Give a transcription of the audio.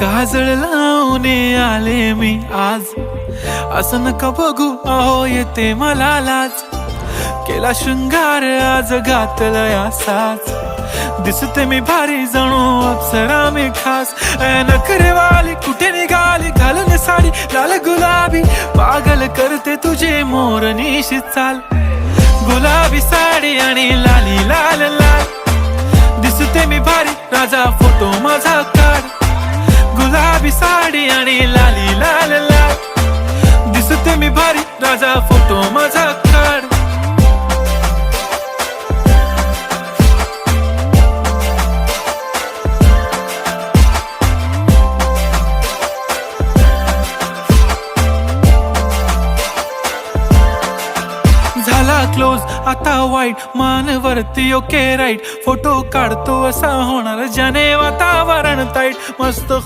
काजळ लावून आले मी आज, असं नका बघू अहो येते मला लाज. केला शृंगार आज घातला असाच, दिसते मी भारी जणू अप्सरा मी खास. नखरेवाली कुठे निघाली घालून साडी लाल गुलाबी, पागल करते तुझे मोरनीशी चाल. गुलाबी साडी आणि लाली लाल लाल, दिसते मी भारी राजा फोटो माझा काढ. गुलाबी साडी आणि लाली लाल लाल, दिसते मी भारी राजा फोटो माझा काढ. झाला क्लोज आता वाईट, मान वरती ओके राईट. फोटो काढतो असा होणार ज्याने वातावरण ताईट. मस्त